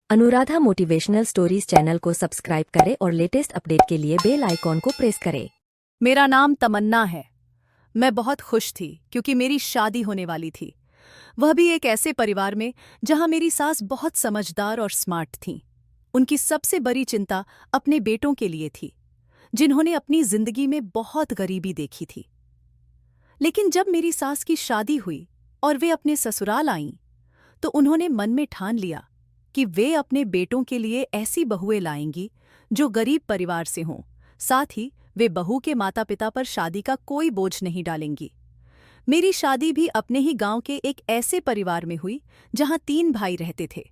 Anuradha motivational stories channel को subscribe करें और लेटेस्ट अपडेट के लिए बेल आइकॉन को प्रेस करें। मेरा नाम तमन्ना है। मैं बहुत खुश थी क्योंकि मेरी शादी होने वाली थी, वह भी एक ऐसे परिवार में जहां मेरी सास बहुत समझदार और स्मार्ट थीं। उनकी सबसे बड़ी चिंता अपने बेटों के लिए थी, जिन्होंने अपनी जिंदगी में बहुत गरीबी देखी थी। लेकिन जब मेरी सास की शादी हुई और वे अपने ससुराल आईं, तो उन्होंने मन में ठान लिया कि वे अपने बेटों के लिए ऐसी बहुएं लाएंगी जो गरीब परिवार से हों। साथ ही वे बहू के माता पिता पर शादी का कोई बोझ नहीं डालेंगी। मेरी शादी भी अपने ही गांव के एक ऐसे परिवार में हुई जहां 3 भाई रहते थे।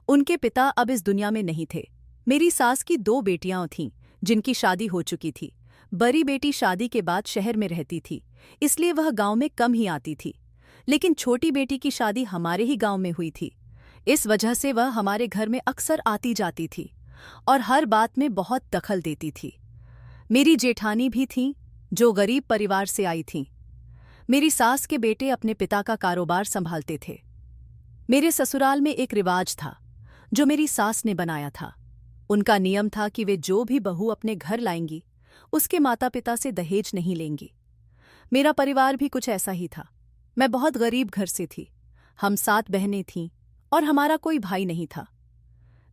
उनके पिता अब इस दुनिया में नहीं थे। मेरी सास की 2 बेटियां थीं जिनकी शादी हो चुकी थी। बड़ी बेटी शादी के बाद शहर में रहती थी, इसलिए वह गांव में कम ही आती थी। लेकिन छोटी बेटी की शादी हमारे ही गांव में हुई थी। इस वजह से वह हमारे घर में अक्सर आती जाती थी और हर बात में बहुत दखल देती थी। मेरी जेठानी भी थीं, जो गरीब परिवार से आई थीं। मेरी सास के बेटे अपने पिता का कारोबार संभालते थे। मेरे ससुराल में एक रिवाज था जो मेरी सास ने बनाया था। उनका नियम था कि वे जो भी बहू अपने घर लाएंगी, उसके माता पिता से दहेज नहीं लेंगी। मेरा परिवार भी कुछ ऐसा ही था। मैं बहुत गरीब घर से थी। हम 7 बहनें थीं और हमारा कोई भाई नहीं था।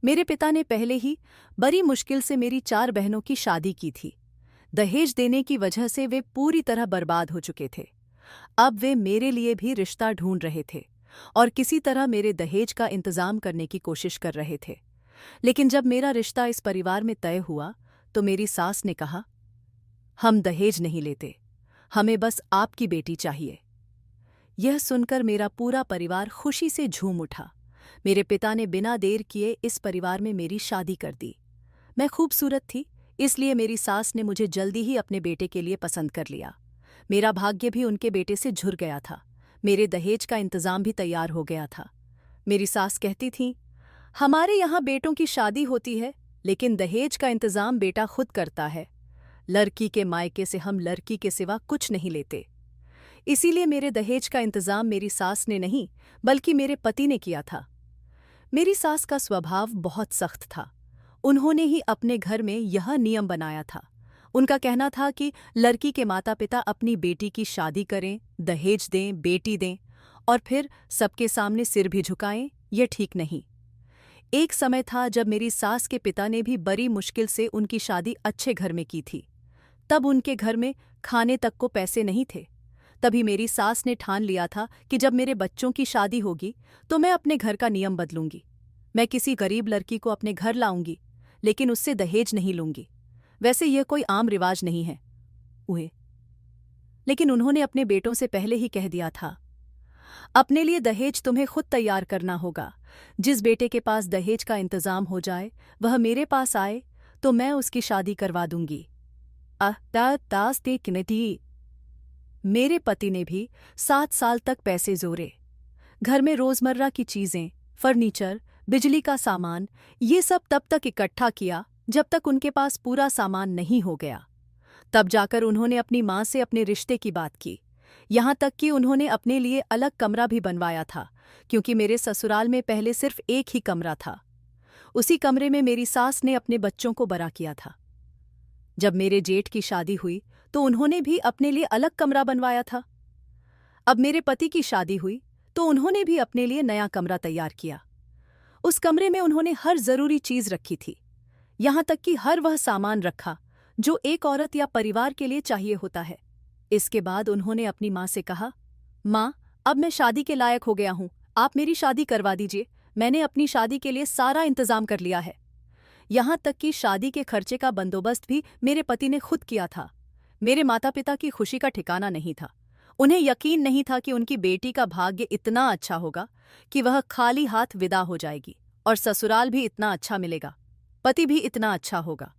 मेरे पिता ने पहले ही बड़ी मुश्किल से मेरी 4 बहनों की शादी की थी। दहेज देने की वजह से वे पूरी तरह बर्बाद हो चुके थे। अब वे मेरे लिए भी रिश्ता ढूंढ रहे थे और किसी तरह मेरे दहेज का इंतजाम करने की कोशिश कर रहे थे। लेकिन जब मेरा रिश्ता इस परिवार में तय हुआ, तो मेरी सास ने कहा, हम दहेज नहीं लेते, हमें बस आपकी बेटी चाहिए। यह सुनकर मेरा पूरा परिवार खुशी से झूम उठा। मेरे पिता ने बिना देर किए इस परिवार में मेरी शादी कर दी। मैं खूबसूरत थी, इसलिए मेरी सास ने मुझे जल्दी ही अपने बेटे के लिए पसंद कर लिया। मेरा भाग्य भी उनके बेटे से जुड़ गया था। मेरे दहेज का इंतजाम भी तैयार हो गया था। मेरी सास कहती थी, हमारे यहाँ बेटों की शादी होती है, लेकिन दहेज का इंतजाम बेटा खुद करता है। लड़की के मायके से हम लड़की के सिवा कुछ नहीं लेते। इसीलिए मेरे दहेज का इंतजाम मेरी सास ने नहीं, बल्कि मेरे पति ने किया था। मेरी सास का स्वभाव बहुत सख्त था। उन्होंने ही अपने घर में यह नियम बनाया था। उनका कहना था कि लड़की के माता पिता अपनी बेटी की शादी करें, दहेज दें, बेटी दें और फिर सबके सामने सिर भी झुकाएं, यह ठीक नहीं। एक समय था जब मेरी सास के पिता ने भी बड़ी मुश्किल से उनकी शादी अच्छे घर में की थी। तब उनके घर में खाने तक को पैसे नहीं थे। तभी मेरी सास ने ठान लिया था कि जब मेरे बच्चों की शादी होगी तो मैं अपने घर का नियम बदलूंगी। मैं किसी गरीब लड़की को अपने घर लाऊंगी, लेकिन उससे दहेज नहीं लूंगी। वैसे यह कोई आम रिवाज नहीं है उहे लेकिन उन्होंने अपने बेटों से पहले ही कह दिया था, अपने लिए दहेज तुम्हें खुद तैयार करना होगा। जिस बेटे के पास दहेज का इंतजाम हो जाए, वह मेरे पास आए तो मैं उसकी शादी करवा दूंगी। मेरे पति ने भी 7 साल तक पैसे जोड़े। घर में रोजमर्रा की चीजें, फर्नीचर, बिजली का सामान, ये सब तब तक इकट्ठा किया जब तक उनके पास पूरा सामान नहीं हो गया। तब जाकर उन्होंने अपनी माँ से अपने रिश्ते की बात की। यहाँ तक कि उन्होंने अपने लिए अलग कमरा भी बनवाया था, क्योंकि मेरे ससुराल में पहले सिर्फ एक ही कमरा था। उसी कमरे में मेरी सास ने अपने बच्चों को बड़ा किया था। जब मेरे जेठ की शादी हुई तो उन्होंने भी अपने लिए अलग कमरा बनवाया था। अब मेरे पति की शादी हुई तो उन्होंने भी अपने लिए नया कमरा तैयार किया। उस कमरे में उन्होंने हर जरूरी चीज रखी थी, यहाँ तक कि हर वह सामान रखा जो एक औरत या परिवार के लिए चाहिए होता है। इसके बाद उन्होंने अपनी माँ से कहा, माँ, अब मैं शादी के लायक हो गया हूँ, आप मेरी शादी करवा दीजिए। मैंने अपनी शादी के लिए सारा इंतजाम कर लिया है। यहाँ तक कि शादी के खर्चे का बंदोबस्त भी मेरे पति ने खुद किया था। मेरे माता पिता की खुशी का ठिकाना नहीं था। उन्हें यकीन नहीं था कि उनकी बेटी का भाग्य इतना अच्छा होगा कि वह खाली हाथ विदा हो जाएगी और ससुराल भी इतना अच्छा मिलेगा, पति भी इतना अच्छा होगा।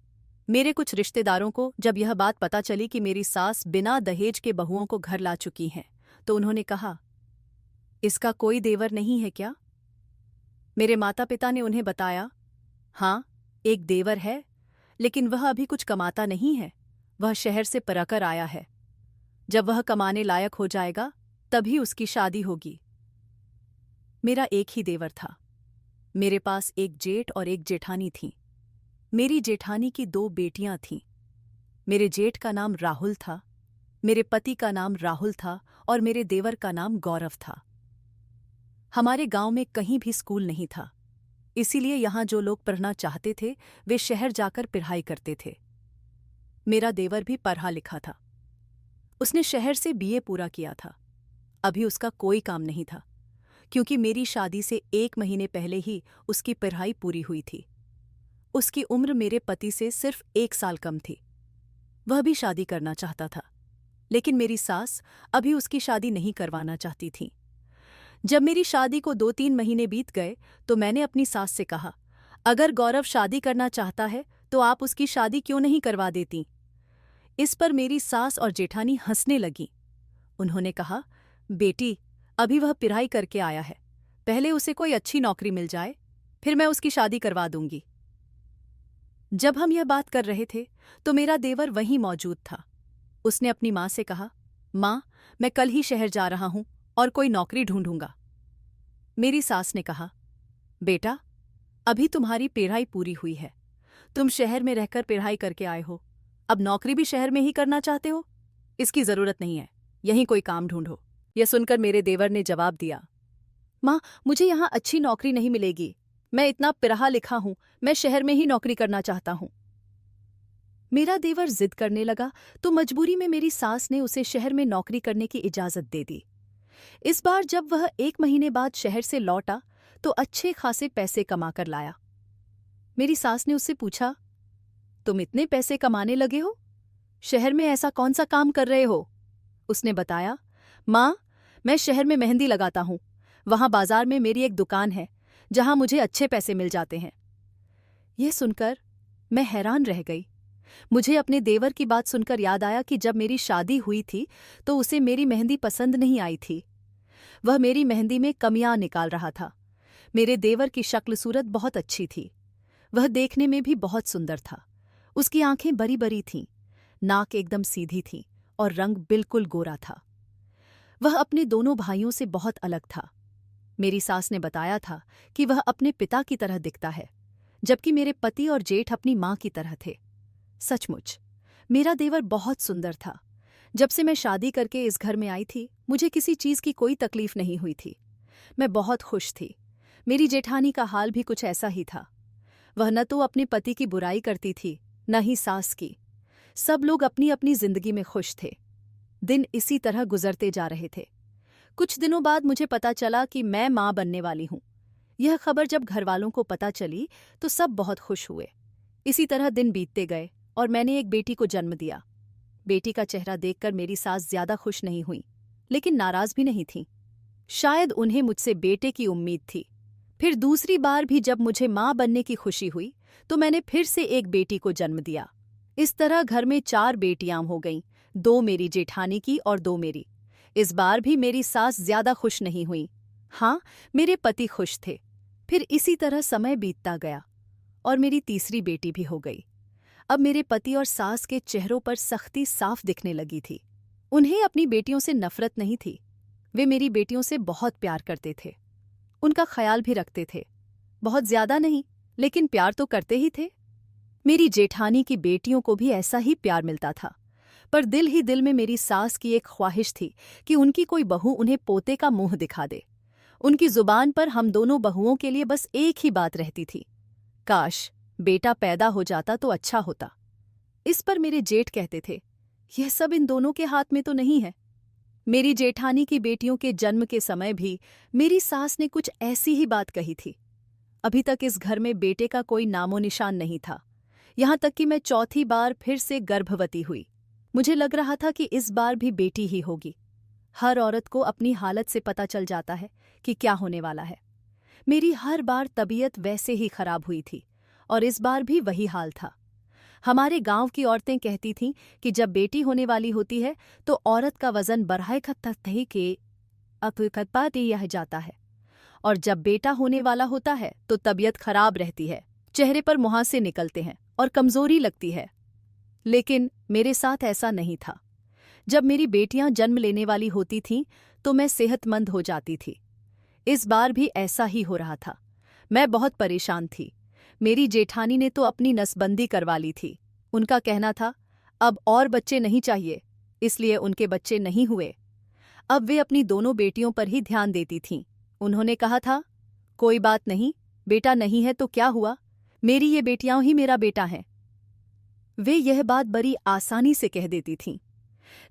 मेरे कुछ रिश्तेदारों को जब यह बात पता चली कि मेरी सास बिना दहेज के बहुओं को घर ला चुकी हैं, तो उन्होंने कहा, इसका कोई देवर नहीं है क्या? मेरे माता पिता ने उन्हें बताया, हाँ, एक देवर है, लेकिन वह अभी कुछ कमाता नहीं है। वह शहर से पराकर आया है। जब वह कमाने लायक हो जाएगा, तभी उसकी शादी होगी। मेरा एक ही देवर था। मेरे पास एक जेठ और एक जेठानी थी। मेरी जेठानी की 2 बेटियां थीं। मेरे जेठ का नाम राहुल था, मेरे पति का नाम राहुल था और मेरे देवर का नाम गौरव था। हमारे गांव में कहीं भी स्कूल नहीं था, इसीलिए यहां जो लोग पढ़ना चाहते थे वे शहर जाकर पढ़ाई करते थे। मेरा देवर भी पढ़ा लिखा था। उसने शहर से बीए पूरा किया था। अभी उसका कोई काम नहीं था, क्योंकि मेरी शादी से 1 महीने पहले ही उसकी पढ़ाई पूरी हुई थी। उसकी उम्र मेरे पति से सिर्फ 1 साल कम थी। वह भी शादी करना चाहता था, लेकिन मेरी सास अभी उसकी शादी नहीं करवाना चाहती थी। जब मेरी शादी को 2-3 महीने बीत गए तो मैंने अपनी सास से कहा, अगर गौरव शादी करना चाहता है तो आप उसकी शादी क्यों नहीं करवा देती। इस पर मेरी सास और जेठानी हंसने लगी। उन्होंने कहा, बेटी, अभी वह पढ़ाई करके आया है, पहले उसे कोई अच्छी नौकरी मिल जाए, फिर मैं उसकी शादी करवा दूंगी। जब हम यह बात कर रहे थे तो मेरा देवर वहीं मौजूद था। उसने अपनी माँ से कहा, माँ, मैं कल ही शहर जा रहा हूं और कोई नौकरी ढूंढूंगा। मेरी सास ने कहा, बेटा, अभी तुम्हारी पढ़ाई पूरी हुई है, तुम शहर में रहकर पढ़ाई करके आए हो, अब नौकरी भी शहर में ही करना चाहते हो? इसकी जरूरत नहीं है, यहीं कोई काम ढूंढो। यह सुनकर मेरे देवर ने जवाब दिया, माँ, मुझे यहां अच्छी नौकरी नहीं मिलेगी, मैं इतना पढ़ा लिखा हूं, मैं शहर में ही नौकरी करना चाहता हूं। मेरा देवर जिद करने लगा तो मजबूरी में मेरी सास ने उसे शहर में नौकरी करने की इजाजत दे दी। इस बार जब वह 1 महीने बाद शहर से लौटा तो अच्छे खासे पैसे कमा कर लाया। मेरी सास ने उससे पूछा, तुम इतने पैसे कमाने लगे हो, शहर में ऐसा कौन सा काम कर रहे हो? उसने बताया, माँ, मैं शहर में मेहंदी लगाता हूँ, वहां बाजार में मेरी एक दुकान है जहां मुझे अच्छे पैसे मिल जाते हैं। यह सुनकर मैं हैरान रह गई। मुझे अपने देवर की बात सुनकर याद आया कि जब मेरी शादी हुई थी तो उसे मेरी मेहंदी पसंद नहीं आई थी। वह मेरी मेहंदी में कमियां निकाल रहा था। मेरे देवर की शक्ल सूरत बहुत अच्छी थी। वह देखने में भी बहुत सुंदर था। उसकी आंखें बड़ी बड़ी थीं, नाक एकदम सीधी थी और रंग बिल्कुल गोरा था। वह अपने दोनों भाइयों से बहुत अलग था। मेरी सास ने बताया था कि वह अपने पिता की तरह दिखता है, जबकि मेरे पति और जेठ अपनी माँ की तरह थे। सचमुच मेरा देवर बहुत सुंदर था। जब से मैं शादी करके इस घर में आई थी, मुझे किसी चीज की कोई तकलीफ नहीं हुई थी। मैं बहुत खुश थी। मेरी जेठानी का हाल भी कुछ ऐसा ही था। वह न तो अपने पति की बुराई करती थी, न ही सास की। सब लोग अपनी अपनी जिंदगी में खुश थे। दिन इसी तरह गुजरते जा रहे थे। कुछ दिनों बाद मुझे पता चला कि मैं मां बनने वाली हूं। यह खबर जब घरवालों को पता चली तो सब बहुत खुश हुए। इसी तरह दिन बीतते गए और मैंने एक बेटी को जन्म दिया। बेटी का चेहरा देखकर मेरी सास ज्यादा खुश नहीं हुई, लेकिन नाराज भी नहीं थी। शायद उन्हें मुझसे बेटे की उम्मीद थी। फिर दूसरी बार भी जब मुझे मां बनने की खुशी हुई तो मैंने फिर से एक बेटी को जन्म दिया। इस तरह घर में 4 बेटियां हो गईं, 2 मेरी जेठानी की और 2 मेरी। इस बार भी मेरी सास ज्यादा खुश नहीं हुई। हाँ, मेरे पति खुश थे। फिर इसी तरह समय बीतता गया और मेरी तीसरी बेटी भी हो गई। अब मेरे पति और सास के चेहरों पर सख्ती साफ दिखने लगी थी। उन्हें अपनी बेटियों से नफरत नहीं थी। वे मेरी बेटियों से बहुत प्यार करते थे, उनका ख्याल भी रखते थे। बहुत ज्यादा नहीं, लेकिन प्यार तो करते ही थे। मेरी जेठानी की बेटियों को भी ऐसा ही प्यार मिलता था, पर दिल ही दिल में मेरी सास की एक ख्वाहिश थी कि उनकी कोई बहू उन्हें पोते का मुंह दिखा दे। उनकी जुबान पर हम दोनों बहुओं के लिए बस एक ही बात रहती थी, काश बेटा पैदा हो जाता तो अच्छा होता। इस पर मेरे जेठ कहते थे, यह सब इन दोनों के हाथ में तो नहीं है। मेरी जेठानी की बेटियों के जन्म के समय भी मेरी सास ने कुछ ऐसी ही बात कही थी। अभी तक इस घर में बेटे का कोई नामो निशान नहीं था, यहां तक कि मैं चौथी बार फिर से गर्भवती हुई। मुझे लग रहा था कि इस बार भी बेटी ही होगी। हर औरत को अपनी हालत से पता चल जाता है कि क्या होने वाला है। मेरी हर बार तबीयत वैसे ही खराब हुई थी और इस बार भी वही हाल था। हमारे गांव की औरतें कहती थीं कि जब बेटी होने वाली होती है तो औरत का वजन बढ़ाए खत्ता के अपकपाती यह जाता है, और जब बेटा होने वाला होता है तो तबीयत खराब रहती है, चेहरे पर मुहासे निकलते हैं और कमजोरी लगती है। लेकिन मेरे साथ ऐसा नहीं था। जब मेरी बेटियां जन्म लेने वाली होती थीं तो मैं सेहतमंद हो जाती थी। इस बार भी ऐसा ही हो रहा था। मैं बहुत परेशान थी। मेरी जेठानी ने तो अपनी नसबंदी करवा ली थी। उनका कहना था अब और बच्चे नहीं चाहिए, इसलिए उनके बच्चे नहीं हुए। अब वे अपनी दोनों बेटियों पर ही ध्यान देती थीं। उन्होंने कहा था, कोई बात नहीं, बेटा नहीं है तो क्या हुआ, मेरी ये बेटियां ही मेरा बेटा हैं। वे यह बात बड़ी आसानी से कह देती थीं।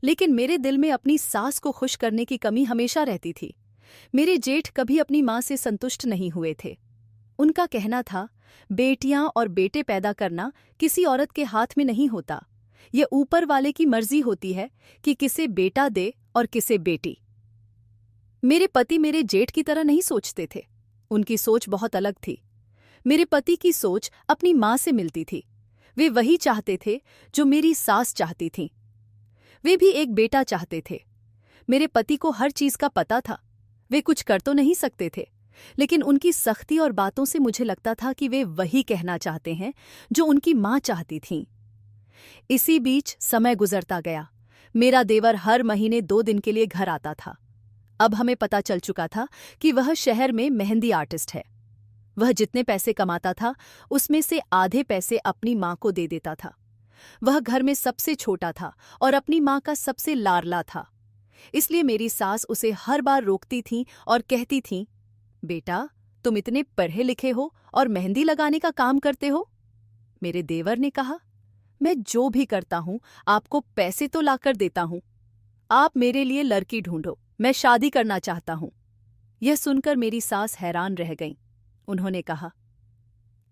लेकिन मेरे दिल में अपनी सास को खुश करने की कमी हमेशा रहती थी। मेरे जेठ कभी अपनी मां से संतुष्ट नहीं हुए थे। उनका कहना था, बेटियां और बेटे पैदा करना किसी औरत के हाथ में नहीं होता। ये ऊपर वाले की मर्जी होती है कि किसे बेटा दे और किसे बेटी। मेरे पति मेरे जेठ की तरह नहीं सोचते थे। उनकी सोच बहुत अलग थी। मेरे पति की सोच अपनी मां से मिलती थी। वे वही चाहते थे जो मेरी सास चाहती थीं। वे भी एक बेटा चाहते थे। मेरे पति को हर चीज का पता था। वे कुछ कर तो नहीं सकते थे, लेकिन उनकी सख्ती और बातों से मुझे लगता था कि वे वही कहना चाहते हैं जो उनकी मां चाहती थीं। इसी बीच समय गुजरता गया। मेरा देवर हर महीने 2 दिन के लिए घर आता था। अब हमें पता चल चुका था कि वह शहर में मेहंदी आर्टिस्ट है। वह जितने पैसे कमाता था उसमें से आधे पैसे अपनी मां को दे देता था। वह घर में सबसे छोटा था और अपनी मां का सबसे लाडला था। इसलिए मेरी सास उसे हर बार रोकती थीं और कहती थीं, बेटा तुम इतने पढ़े लिखे हो और मेहंदी लगाने का काम करते हो। मेरे देवर ने कहा, मैं जो भी करता हूं आपको पैसे तो लाकर देता हूं। आप मेरे लिए लड़की ढूंढो, मैं शादी करना चाहता हूं। यह सुनकर मेरी सास हैरान रह गईं। उन्होंने कहा,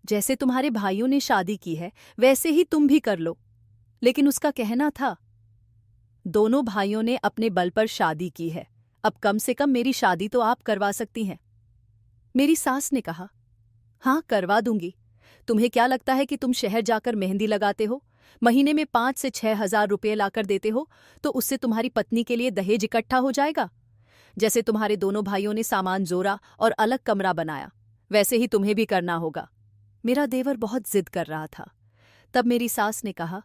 जैसे तुम्हारे भाइयों ने शादी की है वैसे ही तुम भी कर लो। लेकिन उसका कहना था, दोनों भाइयों ने अपने बल पर शादी की है, अब कम से कम मेरी शादी तो आप करवा सकती हैं। मेरी सास ने कहा, हाँ करवा दूंगी। तुम्हें क्या लगता है कि तुम शहर जाकर मेहंदी लगाते हो, महीने में 5 से 6 हजार रुपये लाकर देते हो तो उससे तुम्हारी पत्नी के लिए दहेज इकट्ठा हो जाएगा। जैसे तुम्हारे दोनों भाइयों ने सामान जोड़ा और अलग कमरा बनाया, वैसे ही तुम्हें भी करना होगा। मेरा देवर बहुत जिद कर रहा था। तब मेरी सास ने कहा,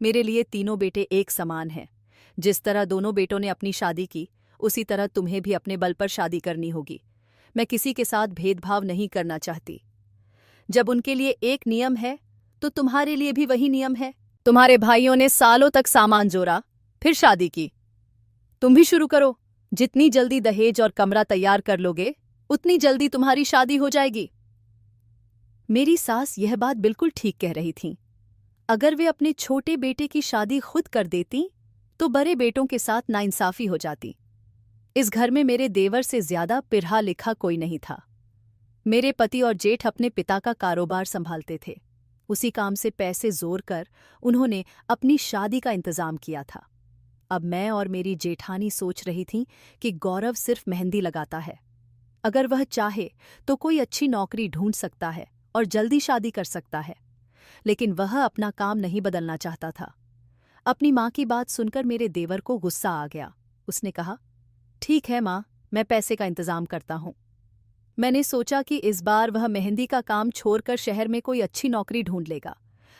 मेरे लिए तीनों बेटे एक समान हैं। जिस तरह दोनों बेटों ने अपनी शादी की, उसी तरह तुम्हें भी अपने बल पर शादी करनी होगी। मैं किसी के साथ भेदभाव नहीं करना चाहती। जब उनके लिए एक नियम है तो तुम्हारे लिए भी वही नियम है। तुम्हारे भाइयों ने सालों तक सामान जोड़ा, फिर शादी की। तुम भी शुरू करो। जितनी जल्दी दहेज और कमरा तैयार कर लोगे, उतनी जल्दी तुम्हारी शादी हो जाएगी। मेरी सास यह बात बिल्कुल ठीक कह रही थीं। अगर वे अपने छोटे बेटे की शादी खुद कर देती तो बड़े बेटों के साथ नाइंसाफी हो जाती। इस घर में मेरे देवर से ज्यादा पढ़ा लिखा कोई नहीं था। मेरे पति और जेठ अपने पिता का कारोबार संभालते थे। उसी काम से पैसे जोड़ कर उन्होंने अपनी शादी का इंतजाम किया था। अब मैं और मेरी जेठानी सोच रही थीं कि गौरव सिर्फ मेहंदी लगाता है। अगर वह चाहे तो कोई अच्छी नौकरी ढूंढ सकता है और जल्दी शादी कर सकता है, लेकिन वह अपना काम नहीं बदलना चाहता था। अपनी माँ की बात सुनकर मेरे देवर को गुस्सा आ गया। उसने कहा, ठीक है माँ, मैं पैसे का इंतजाम करता हूँ। मैंने सोचा कि इस बार वह मेहंदी का काम छोड़कर शहर में कोई अच्छी नौकरी ढूंढ लेगा।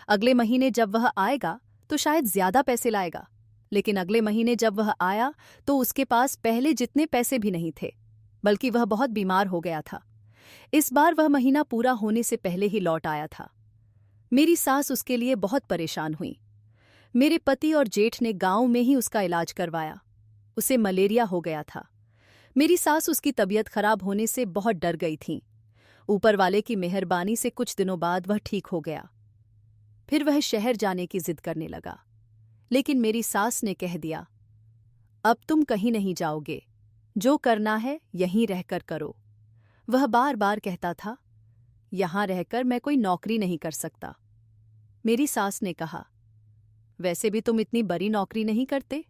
अगले महीने जब वह आएगा तो शायद ज्यादा पैसे लाएगा। लेकिन अगले महीने जब वह आया तो उसके पास पहले जितने पैसे भी नहीं थे, बल्कि वह बहुत बीमार हो गया था। इस बार वह महीना पूरा होने से पहले ही लौट आया था। मेरी सास उसके लिए बहुत परेशान हुई। मेरे पति और जेठ ने गांव में ही उसका इलाज करवाया। उसे मलेरिया हो गया था। मेरी सास उसकी तबीयत खराब होने से बहुत डर गई थी। ऊपर वाले की मेहरबानी से कुछ दिनों बाद वह ठीक हो गया। फिर वह शहर जाने की जिद करने लगा, लेकिन मेरी सास ने कह दिया, अब तुम कहीं नहीं जाओगे, जो करना है यहीं रहकर करो। वह बार बार कहता था, यहां रहकर मैं कोई नौकरी नहीं कर सकता। मेरी सास ने कहा, वैसे भी तुम इतनी बड़ी नौकरी नहीं करते,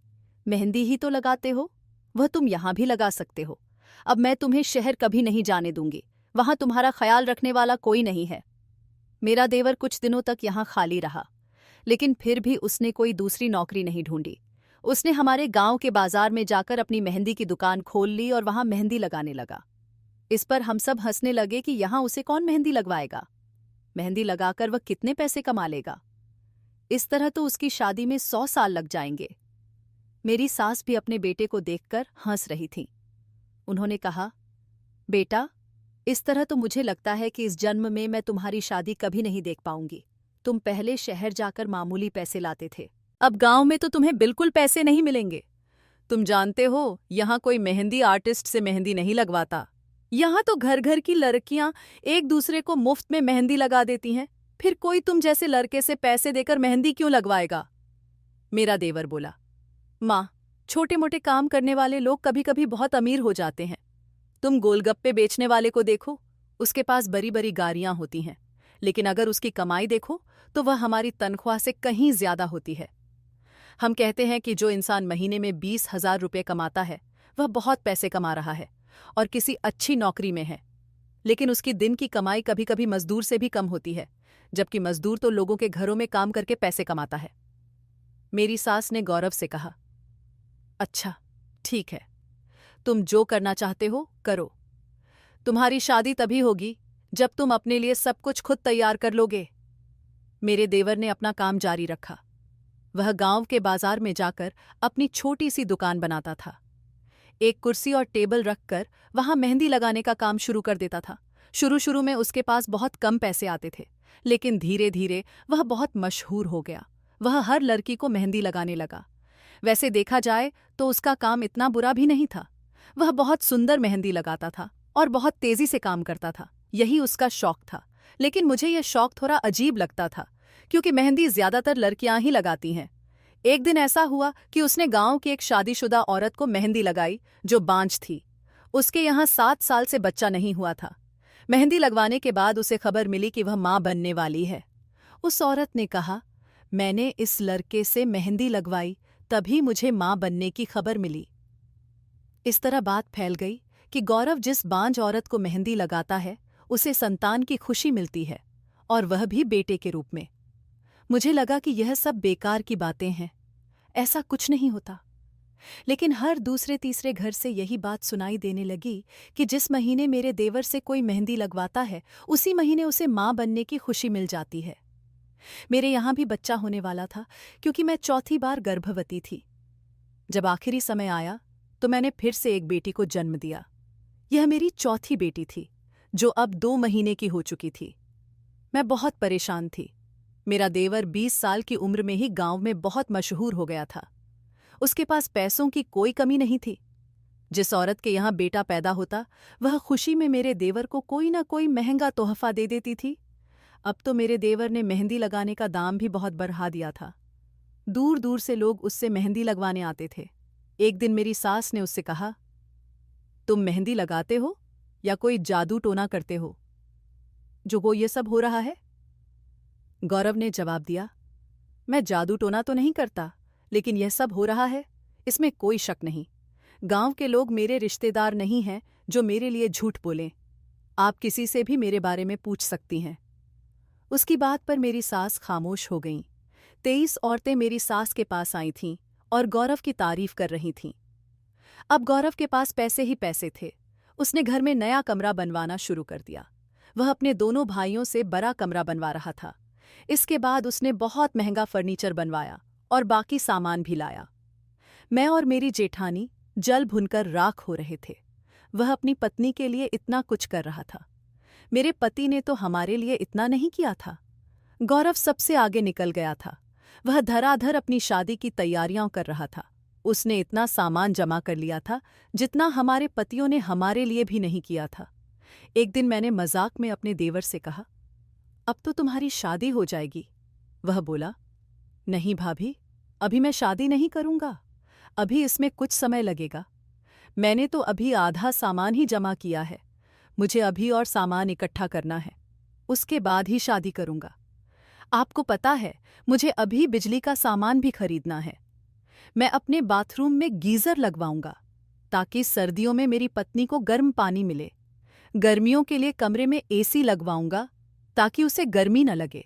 मेहंदी ही तो लगाते हो, वह तुम यहां भी लगा सकते हो। अब मैं तुम्हें शहर कभी नहीं जाने दूंगी, वहां तुम्हारा ख्याल रखने वाला कोई नहीं है। मेरा देवर कुछ दिनों तक यहां खाली रहा, लेकिन फिर भी उसने कोई दूसरी नौकरी नहीं ढूंढी। उसने हमारे गांव के बाजार में जाकर अपनी मेहंदी की दुकान खोल ली और वहां मेहंदी लगाने लगा। इस पर हम सब हंसने लगे कि यहां उसे कौन मेहंदी लगवाएगा, मेहंदी लगाकर वह कितने पैसे कमा लेगा। इस तरह तो उसकी शादी में 100 साल लग जाएंगे। मेरी सास भी अपने बेटे को देखकर हंस रही थी। उन्होंने कहा, बेटा, इस तरह तो मुझे लगता है कि इस जन्म में मैं तुम्हारी शादी कभी नहीं देख पाऊंगी। तुम पहले शहर जाकर मामूली पैसे लाते थे, अब गांव में तो तुम्हें बिल्कुल पैसे नहीं मिलेंगे। तुम जानते हो, यहाँ कोई मेहंदी आर्टिस्ट से मेहंदी नहीं लगवाता। यहाँ तो घर घर की लड़कियां एक दूसरे को मुफ्त में मेहंदी लगा देती हैं, फिर कोई तुम जैसे लड़के से पैसे देकर मेहंदी क्यों लगवाएगा? मेरा देवर बोला, माँ, छोटे मोटे काम करने वाले लोग कभी कभी बहुत अमीर हो जाते हैं। तुम गोलगप्पे बेचने वाले को देखो, उसके पास बड़ी बड़ी गाड़ियां होती हैं, लेकिन अगर उसकी कमाई देखो तो वह हमारी तनख्वाह से कहीं ज्यादा होती है। हम कहते हैं कि जो इंसान महीने में 20,000 रुपये कमाता है वह बहुत पैसे कमा रहा है और किसी अच्छी नौकरी में है, लेकिन उसकी दिन की कमाई कभी कभी मजदूर से भी कम होती है, जबकि मजदूर तो लोगों के घरों में काम करके पैसे कमाता है। मेरी सास ने गौरव से कहा, अच्छा ठीक है, तुम जो करना चाहते हो करो। तुम्हारी शादी तभी होगी जब तुम अपने लिए सब कुछ खुद तैयार कर लोगे। मेरे देवर ने अपना काम जारी रखा। वह गांव के बाजार में जाकर अपनी छोटी सी दुकान बनाता था। एक कुर्सी और टेबल रखकर वहां मेहंदी लगाने का काम शुरू कर देता था। शुरू शुरू में उसके पास बहुत कम पैसे आते थे, लेकिन धीरे धीरे वह बहुत मशहूर हो गया। वह हर लड़की को मेहंदी लगाने लगा। वैसे देखा जाए तो उसका काम इतना बुरा भी नहीं था। वह बहुत सुंदर मेहंदी लगाता था और बहुत तेजी से काम करता था। यही उसका शौक था। लेकिन मुझे यह शौक थोड़ा अजीब लगता था, क्योंकि मेहंदी ज्यादातर लड़कियां ही लगाती हैं। एक दिन ऐसा हुआ कि उसने गांव की एक शादीशुदा औरत को मेहंदी लगाई जो बांझ थी। उसके यहाँ 7 साल से बच्चा नहीं हुआ था। मेहंदी लगवाने के बाद उसे खबर मिली कि वह मां बनने वाली है। उस औरत ने कहा, मैंने इस लड़के से मेहंदी लगवाई, तभी मुझे मां बनने की खबर मिली। इस तरह बात फैल गई कि गौरव जिस बांझ औरत को मेहंदी लगाता है उसे संतान की खुशी मिलती है, और वह भी बेटे के रूप में। मुझे लगा कि यह सब बेकार की बातें हैं, ऐसा कुछ नहीं होता। लेकिन हर दूसरे तीसरे घर से यही बात सुनाई देने लगी कि जिस महीने मेरे देवर से कोई मेहंदी लगवाता है उसी महीने उसे मां बनने की खुशी मिल जाती है। मेरे यहाँ भी बच्चा होने वाला था, क्योंकि मैं चौथी बार गर्भवती थी। जब आखिरी समय आया तो मैंने फिर से एक बेटी को जन्म दिया। यह मेरी चौथी बेटी थी, जो अब 2 महीने की हो चुकी थी। मैं बहुत परेशान थी। मेरा देवर 20 साल की उम्र में ही गांव में बहुत मशहूर हो गया था। उसके पास पैसों की कोई कमी नहीं थी। जिस औरत के यहाँ बेटा पैदा होता वह खुशी में मेरे देवर को कोई ना कोई महंगा तोहफा दे देती थी। अब तो मेरे देवर ने मेहंदी लगाने का दाम भी बहुत बढ़ा दिया था। दूर दूर से लोग उससे मेहंदी लगवाने आते थे। एक दिन मेरी सास ने उससे कहा, तुम मेहंदी लगाते हो या कोई जादू टोना करते हो जो वो ये सब हो रहा है? गौरव ने जवाब दिया, मैं जादू टोना तो नहीं करता, लेकिन यह सब हो रहा है, इसमें कोई शक नहीं। गांव के लोग मेरे रिश्तेदार नहीं हैं जो मेरे लिए झूठ बोलें। आप किसी से भी मेरे बारे में पूछ सकती हैं। उसकी बात पर मेरी सास खामोश हो गईं। 23 औरतें मेरी सास के पास आई थीं और गौरव की तारीफ कर रही थीं। अब गौरव के पास पैसे ही पैसे थे। उसने घर में नया कमरा बनवाना शुरू कर दिया। वह अपने दोनों भाइयों से बड़ा कमरा बनवा रहा था। इसके बाद उसने बहुत महंगा फर्नीचर बनवाया और बाकी सामान भी लाया। मैं और मेरी जेठानी जल भुनकर राख हो रहे थे। वह अपनी पत्नी के लिए इतना कुछ कर रहा था। मेरे पति ने तो हमारे लिए इतना नहीं किया था। गौरव सबसे आगे निकल गया था। वह धराधर अपनी शादी की तैयारियां कर रहा था। उसने इतना सामान जमा कर लिया था जितना हमारे पतियों ने हमारे लिए भी नहीं किया था। एक दिन मैंने मजाक में अपने देवर से कहा, अब तो तुम्हारी शादी हो जाएगी। वह बोला, नहीं भाभी, अभी मैं शादी नहीं करूंगा, अभी इसमें कुछ समय लगेगा। मैंने तो अभी आधा सामान ही जमा किया है, मुझे अभी और सामान इकट्ठा करना है, उसके बाद ही शादी करूंगा। आपको पता है, मुझे अभी बिजली का सामान भी खरीदना है। मैं अपने बाथरूम में गीजर लगवाऊंगा ताकि सर्दियों में मेरी पत्नी को गर्म पानी मिले। गर्मियों के लिए कमरे में एसी लगवाऊंगा ताकि उसे गर्मी न लगे।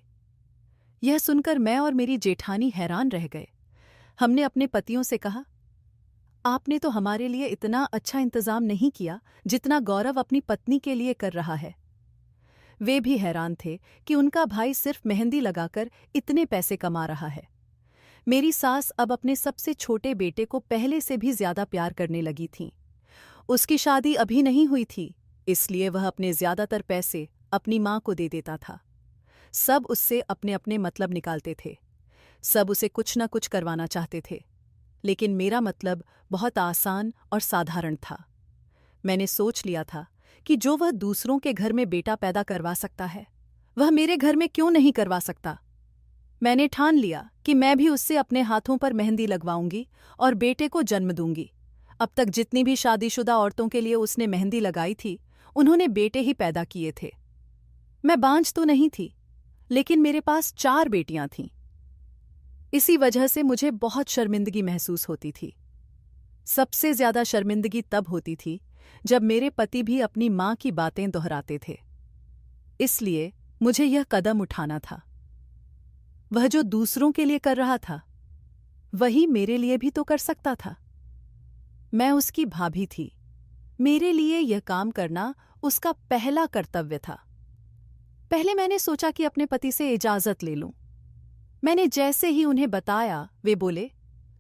यह सुनकर मैं और मेरी जेठानी हैरान रह गए। हमने अपने पतियों से कहा, आपने तो हमारे लिए इतना अच्छा इंतजाम नहीं किया जितना गौरव अपनी पत्नी के लिए कर रहा है। वे भी हैरान थे कि उनका भाई सिर्फ मेहंदी लगाकर इतने पैसे कमा रहा है। मेरी सास अब अपने सबसे छोटे बेटे को पहले से भी ज्यादा प्यार करने लगी थी। उसकी शादी अभी नहीं हुई थी, इसलिए वह अपने ज्यादातर पैसे अपनी माँ को दे देता था। सब उससे अपने अपने मतलब निकालते थे, सब उसे कुछ न कुछ करवाना चाहते थे, लेकिन मेरा मतलब बहुत आसान और साधारण था। मैंने सोच लिया था कि जो वह दूसरों के घर में बेटा पैदा करवा सकता है, वह मेरे घर में क्यों नहीं करवा सकता। मैंने ठान लिया कि मैं भी उससे अपने हाथों पर मेहंदी लगवाऊंगी और बेटे को जन्म दूंगी। अब तक जितनी भी शादीशुदा औरतों के लिए उसने मेहंदी लगाई थी, उन्होंने बेटे ही पैदा किए थे। मैं बांझ तो नहीं थी, लेकिन मेरे पास 4 बेटियां थीं। इसी वजह से मुझे बहुत शर्मिंदगी महसूस होती थी। सबसे ज्यादा शर्मिंदगी तब होती थी जब मेरे पति भी अपनी मां की बातें दोहराते थे। इसलिए मुझे यह कदम उठाना था। वह जो दूसरों के लिए कर रहा था, वही मेरे लिए भी तो कर सकता था। मैं उसकी भाभी थी। मेरे लिए यह काम करना उसका पहला कर्तव्य था। पहले मैंने सोचा कि अपने पति से इजाजत ले लूं। मैंने जैसे ही उन्हें बताया, वे बोले,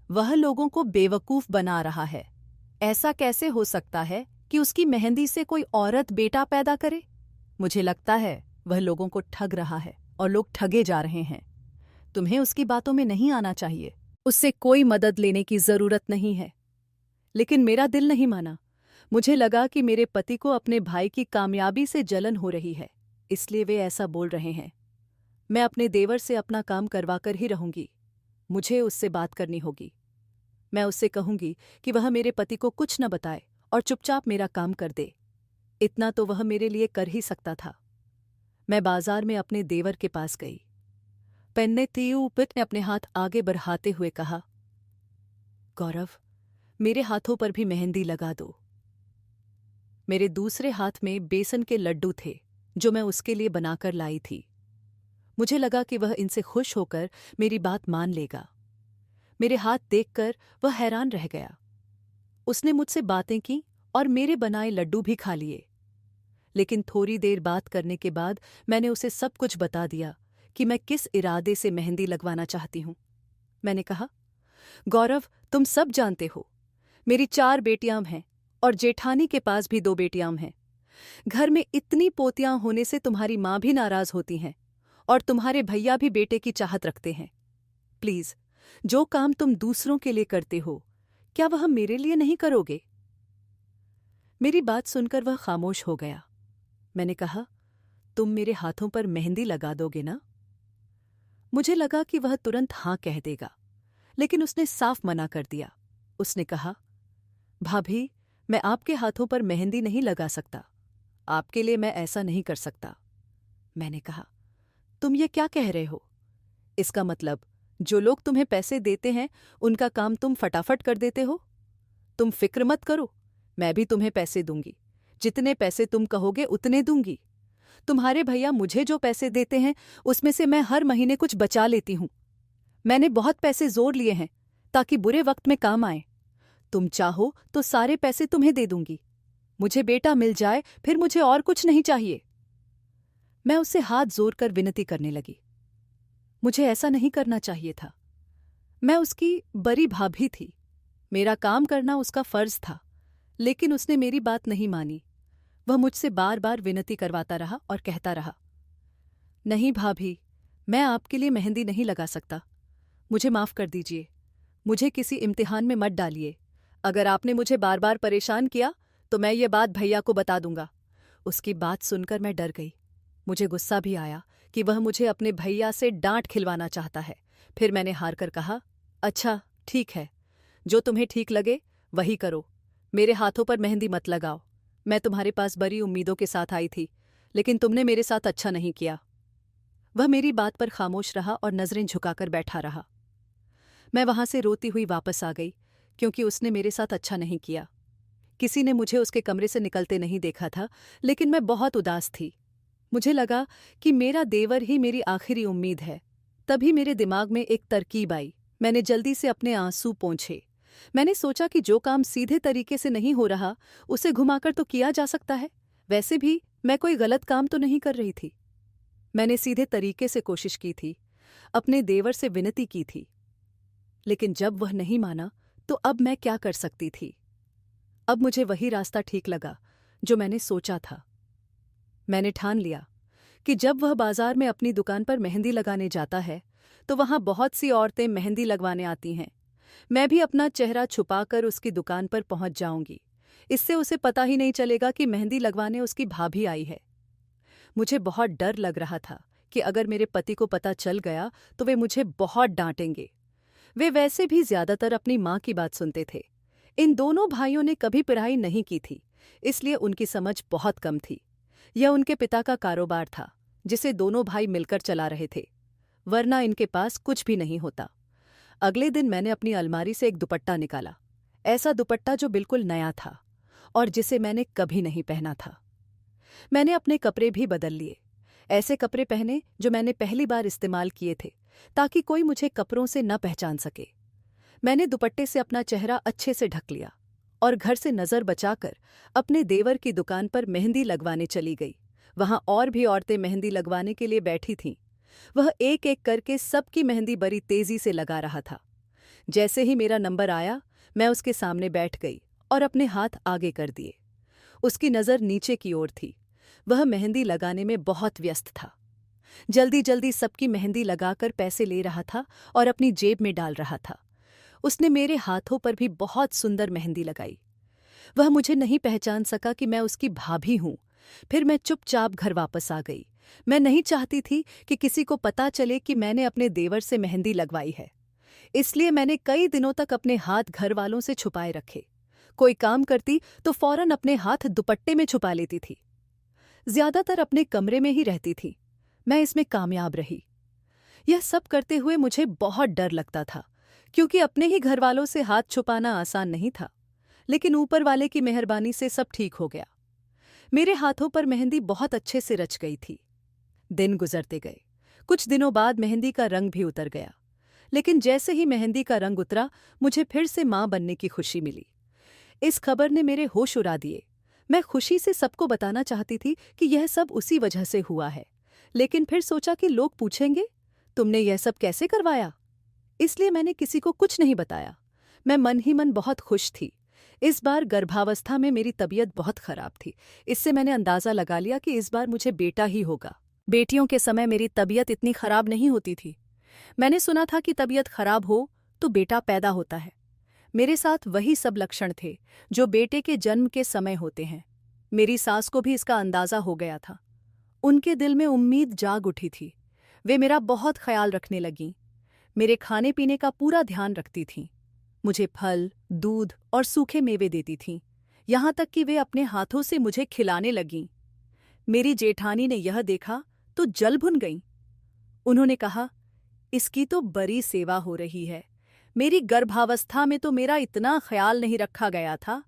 वह लोगों को बेवकूफ बना रहा है। ऐसा कैसे हो सकता है कि उसकी मेहंदी से कोई औरत बेटा पैदा करे? मुझे लगता है वह लोगों को ठग रहा है और लोग ठगे जा रहे हैं। तुम्हें उसकी बातों में नहीं आना चाहिए। उससे कोई मदद लेने की जरूरत नहीं है। लेकिन मेरा दिल नहीं माना। मुझे लगा कि मेरे पति को अपने भाई की कामयाबी से जलन हो रही है, इसलिए वे ऐसा बोल रहे हैं। मैं अपने देवर से अपना काम करवाकर ही रहूंगी। मुझे उससे बात करनी होगी। मैं उससे कहूंगी कि वह मेरे पति को कुछ न बताए और चुपचाप मेरा काम कर दे। इतना तो वह मेरे लिए कर ही सकता था। मैं बाजार में अपने देवर के पास गई। पेन्ने तीऊपिट ने अपने हाथ आगे बढ़ाते हुए कहा, गौरव, मेरे हाथों पर भी मेहंदी लगा दो। मेरे दूसरे हाथ में बेसन के लड्डू थे जो मैं उसके लिए बनाकर लाई थी। मुझे लगा कि वह इनसे खुश होकर मेरी बात मान लेगा। मेरे हाथ देखकर वह हैरान रह गया। उसने मुझसे बातें की और मेरे बनाए लड्डू भी खा लिए। लेकिन थोड़ी देर बात करने के बाद मैंने उसे सब कुछ बता दिया कि मैं किस इरादे से मेहंदी लगवाना चाहती हूं। मैंने कहा, गौरव, तुम सब जानते हो, मेरी 4 बेटियां हैं और जेठानी के पास भी 2 बेटियां हैं। घर में इतनी पोतियां होने से तुम्हारी मां भी नाराज होती हैं और तुम्हारे भैया भी बेटे की चाहत रखते हैं। प्लीज, जो काम तुम दूसरों के लिए करते हो, क्या वह मेरे लिए नहीं करोगे? मेरी बात सुनकर वह खामोश हो गया। मैंने कहा, तुम मेरे हाथों पर मेहंदी लगा दोगे ना? मुझे लगा कि वह तुरंत हां कह देगा, लेकिन उसने साफ मना कर दिया। उसने कहा, भाभी, मैं आपके हाथों पर मेहंदी नहीं लगा सकता। आपके लिए मैं ऐसा नहीं कर सकता। मैंने कहा, तुम ये क्या कह रहे हो? इसका मतलब जो लोग तुम्हें पैसे देते हैं उनका काम तुम फटाफट कर देते हो? तुम फिक्र मत करो, मैं भी तुम्हें पैसे दूंगी। जितने पैसे तुम कहोगे उतने दूंगी। तुम्हारे भैया मुझे जो पैसे देते हैं उसमें से मैं हर महीने कुछ बचा लेती हूं। मैंने बहुत पैसे जोड़ लिए हैं ताकि बुरे वक्त में काम आए। तुम चाहो तो सारे पैसे तुम्हें दे दूंगी। मुझे बेटा मिल जाए, फिर मुझे और कुछ नहीं चाहिए। मैं उससे हाथ जोड़कर विनती करने लगी। मुझे ऐसा नहीं करना चाहिए था। मैं उसकी बड़ी भाभी थी। मेरा काम करना उसका फर्ज था, लेकिन उसने मेरी बात नहीं मानी। वह मुझसे बार बार विनती करवाता रहा और कहता रहा, नहीं भाभी, मैं आपके लिए मेहंदी नहीं लगा सकता। मुझे माफ कर दीजिए। मुझे किसी इम्तिहान में मत डालिए। अगर आपने मुझे बार बार परेशान किया तो मैं ये बात भैया को बता दूंगा। उसकी बात सुनकर मैं डर गई। मुझे गुस्सा भी आया कि वह मुझे अपने भैया से डांट खिलवाना चाहता है। फिर मैंने हार कर कहा, अच्छा ठीक है, जो तुम्हें ठीक लगे वही करो। मेरे हाथों पर मेहंदी मत लगाओ। मैं तुम्हारे पास बड़ी उम्मीदों के साथ आई थी, लेकिन तुमने मेरे साथ अच्छा नहीं किया। वह मेरी बात पर खामोश रहा और नजरें झुकाकर बैठा रहा। मैं वहां से रोती हुई वापस आ गई, क्योंकि उसने मेरे साथ अच्छा नहीं किया। किसी ने मुझे उसके कमरे से निकलते नहीं देखा था, लेकिन मैं बहुत उदास थी। मुझे लगा कि मेरा देवर ही मेरी आखिरी उम्मीद है। तभी मेरे दिमाग में एक तरकीब आई। मैंने जल्दी से अपने आंसू पोंछे। मैंने सोचा कि जो काम सीधे तरीके से नहीं हो रहा, उसे घुमाकर तो किया जा सकता है। वैसे भी मैं कोई गलत काम तो नहीं कर रही थी। मैंने सीधे तरीके से कोशिश की थी, अपने देवर से विनती की थी। लेकिन जब वह नहीं माना, तो अब मैं क्या कर सकती थी? अब मुझे वही रास्ता ठीक लगा जो मैंने सोचा था। मैंने ठान लिया कि जब वह बाजार में अपनी दुकान पर मेहंदी लगाने जाता है तो वहां बहुत सी औरतें मेहंदी लगवाने आती हैं। मैं भी अपना चेहरा छुपाकर उसकी दुकान पर पहुंच जाऊंगी। इससे उसे पता ही नहीं चलेगा कि मेहंदी लगवाने उसकी भाभी आई है। मुझे बहुत डर लग रहा था कि अगर मेरे पति को पता चल गया तो वे मुझे बहुत डांटेंगे। वे वैसे भी ज्यादातर अपनी माँ की बात सुनते थे। इन दोनों भाइयों ने कभी पढ़ाई नहीं की थी, इसलिए उनकी समझ बहुत कम थी। यह उनके पिता का कारोबार था जिसे दोनों भाई मिलकर चला रहे थे, वरना इनके पास कुछ भी नहीं होता। अगले दिन मैंने अपनी अलमारी से एक दुपट्टा निकाला, ऐसा दुपट्टा जो बिल्कुल नया था और जिसे मैंने कभी नहीं पहना था। मैंने अपने कपड़े भी बदल लिए, ऐसे कपड़े पहने जो मैंने पहली बार इस्तेमाल किए थे, ताकि कोई मुझे कपड़ों से न पहचान सके। मैंने दुपट्टे से अपना चेहरा अच्छे से ढक लिया और घर से नजर बचाकर अपने देवर की दुकान पर मेहंदी लगवाने चली गई। वहां और भी औरतें मेहंदी लगवाने के लिए बैठी थीं। वह एक एक करके सबकी मेहंदी बड़ी तेजी से लगा रहा था। जैसे ही मेरा नंबर आया, मैं उसके सामने बैठ गई और अपने हाथ आगे कर दिए। उसकी नज़र नीचे की ओर थी। वह मेहंदी लगाने में बहुत व्यस्त था। जल्दी जल्दी सबकी मेहंदी लगाकर पैसे ले रहा था और अपनी जेब में डाल रहा था। उसने मेरे हाथों पर भी बहुत सुंदर मेहंदी लगाई। वह मुझे नहीं पहचान सका कि मैं उसकी भाभी हूं। फिर मैं चुपचाप घर वापस आ गई। मैं नहीं चाहती थी कि किसी को पता चले कि मैंने अपने देवर से मेहंदी लगवाई है। इसलिए मैंने कई दिनों तक अपने हाथ घर वालों से छुपाए रखे। कोई काम करती तो फौरन अपने हाथ दुपट्टे में छुपा लेती थी। ज्यादातर अपने कमरे में ही रहती थी। मैं इसमें कामयाब रही। यह सब करते हुए मुझे बहुत डर लगता था, क्योंकि अपने ही घर वालों से हाथ छुपाना आसान नहीं था। लेकिन ऊपर वाले की मेहरबानी से सब ठीक हो गया। मेरे हाथों पर मेहंदी बहुत अच्छे से रच गई थी। दिन गुजरते गए। कुछ दिनों बाद मेहंदी का रंग भी उतर गया। लेकिन जैसे ही मेहंदी का रंग उतरा, मुझे फिर से मां बनने की खुशी मिली। इस खबर ने मेरे होश उड़ा दिए। मैं खुशी से सबको बताना चाहती थी कि यह सब उसी वजह से हुआ है, लेकिन फिर सोचा कि लोग पूछेंगे, तुमने यह सब कैसे करवाया? इसलिए मैंने किसी को कुछ नहीं बताया। मैं मन ही मन बहुत खुश थी। इस बार गर्भावस्था में मेरी तबीयत बहुत खराब थी। इससे मैंने अंदाजा लगा लिया कि इस बार मुझे बेटा ही होगा। बेटियों के समय मेरी तबीयत इतनी खराब नहीं होती थी। मैंने सुना था कि तबीयत खराब हो तो बेटा पैदा होता है। मेरे साथ वही सब लक्षण थे जो बेटे के जन्म के समय होते हैं। मेरी सास को भी इसका अंदाजा हो गया था। उनके दिल में उम्मीद जाग उठी थी। वे मेरा बहुत ख्याल रखने लगीं। मेरे खाने पीने का पूरा ध्यान रखती थीं। मुझे फल, दूध और सूखे मेवे देती थीं, यहाँ तक कि वे अपने हाथों से मुझे खिलाने लगीं। मेरी जेठानी ने यह देखा तो जल भुन गईं। उन्होंने कहा, इसकी तो बड़ी सेवा हो रही है। मेरी गर्भावस्था में तो मेरा इतना ख्याल नहीं रखा गया था।